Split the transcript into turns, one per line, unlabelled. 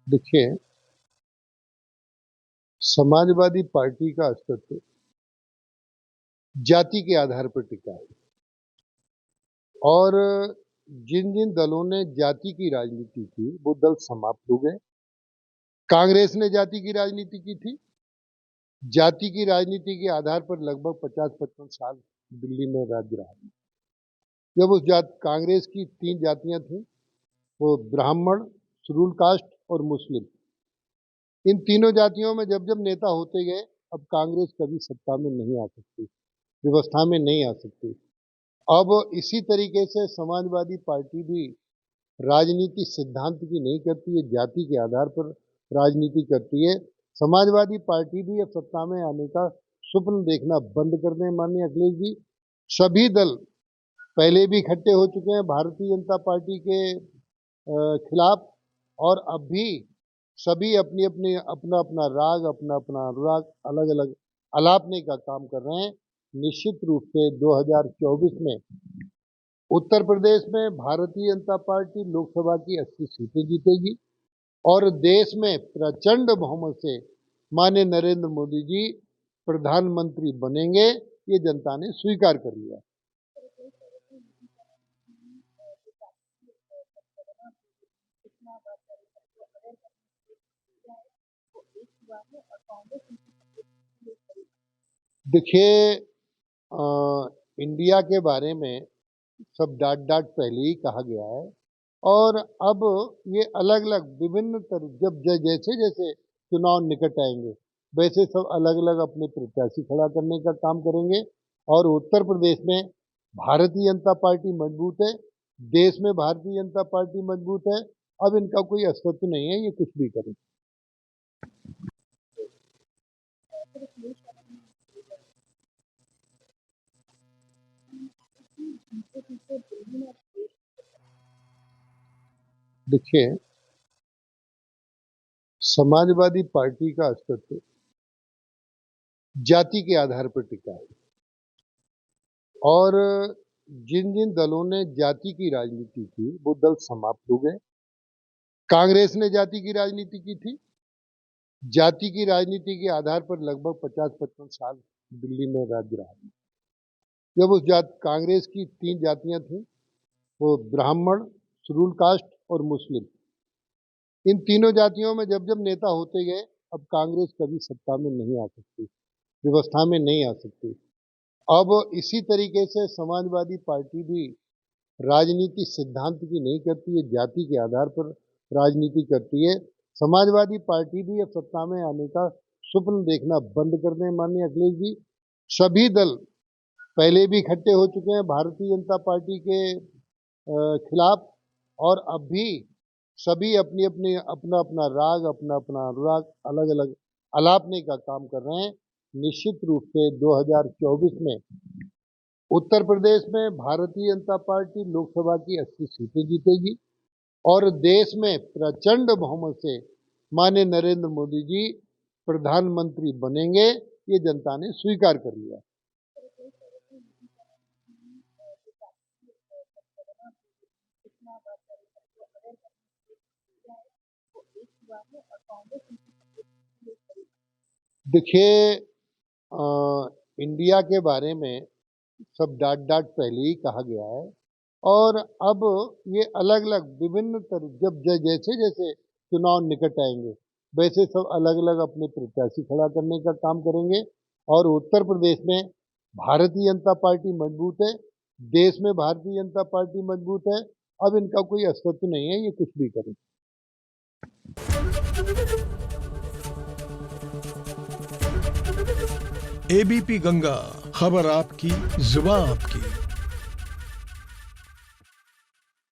देखिए, समाजवादी पार्टी का अस्तित्व जाति के आधार पर टिका है और जिन जिन दलों ने जाति की राजनीति की वो दल समाप्त हो गए। कांग्रेस ने जाति की राजनीति की थी। जाति की राजनीति के आधार पर लगभग 50-55 साल दिल्ली में राज्य रहा। जब उस कांग्रेस की 3 जातियां थीं, वो ब्राह्मण, शेड्यूल कास्ट और मुस्लिम। इन तीनों जातियों में जब जब नेता होते गए, अब कांग्रेस कभी सत्ता में नहीं आ सकती, व्यवस्था में नहीं आ सकती। अब इसी तरीके से समाजवादी पार्टी भी राजनीति सिद्धांत की नहीं करती है, जाति के आधार पर राजनीति करती है। समाजवादी पार्टी भी अब सत्ता में आने का स्वप्न देखना बंद कर दें माननीय अखिलेश जी। सभी दल पहले भी इकट्ठे हो चुके हैं भारतीय जनता पार्टी के खिलाफ, और अब भी सभी अपनी अपनी अपना अपना राग, अपना अपना अनुराग अलग अलग अलापने का काम कर रहे हैं। निश्चित रूप से 2024 में उत्तर प्रदेश में भारतीय जनता पार्टी लोकसभा की 80 सीटें जीतेगी और देश में प्रचंड बहुमत से माननीय नरेंद्र मोदी जी प्रधानमंत्री बनेंगे। ये जनता ने स्वीकार कर लिया। देखिए, इंडिया के बारे में सब डांट डांट पहले ही कहा गया है और अब ये अलग अलग विभिन्न जब जैसे जैसे चुनाव निकट आएंगे वैसे सब अलग अलग अपने प्रत्याशी खड़ा करने का काम करेंगे। और उत्तर प्रदेश में भारतीय जनता पार्टी मजबूत है, देश में भारतीय जनता पार्टी मजबूत है। अब इनका कोई अस्तित्व नहीं है, ये कुछ भी करें। देखिए, समाजवादी पार्टी का अस्तित्व जाति के आधार पर टिका है और जिन जिन दलों ने जाति की राजनीति की वो दल समाप्त हो गए। कांग्रेस ने जाति की राजनीति की थी। जाति की राजनीति के आधार पर लगभग 50-55 साल दिल्ली में राज्य रहा। जब उस कांग्रेस की 3 जातियां थीं, वो ब्राह्मण, शेड्यूल कास्ट और मुस्लिम। इन तीनों जातियों में जब जब नेता होते गए, अब कांग्रेस कभी सत्ता में नहीं आ सकती, व्यवस्था में नहीं आ सकती। अब इसी तरीके से समाजवादी पार्टी भी राजनीति सिद्धांत की नहीं करती है, जाति के आधार पर राजनीति करती है। समाजवादी पार्टी भी अब सत्ता में आने का स्वप्न देखना बंद कर दें माननीय अखिलेश जी। सभी दल पहले भी इकट्ठे हो चुके हैं भारतीय जनता पार्टी के खिलाफ, और अब भी सभी अपनी अपनी अपना अपना राग, अपना अपना अनुराग अलग अलग अलापने का काम कर रहे हैं। निश्चित रूप से 2024 में उत्तर प्रदेश में भारतीय जनता पार्टी लोकसभा की 80 सीटें जीतेगी और देश में प्रचंड बहुमत से माननीय नरेंद्र मोदी जी प्रधानमंत्री बनेंगे। ये जनता ने स्वीकार कर लिया। देखिए, इंडिया के बारे में सब डांट डांट पहले ही कहा गया है और अब ये अलग अलग विभिन्न जब जैसे जैसे चुनाव निकट आएंगे वैसे सब अलग अलग अपने प्रत्याशी खड़ा करने का काम करेंगे। और उत्तर प्रदेश में भारतीय जनता पार्टी मजबूत है, देश में भारतीय जनता पार्टी मजबूत है। अब इनका कोई अस्तित्व नहीं है, ये कुछ भी करें।
एबीपी गंगा, खबर आपकी, जुबान आपकी।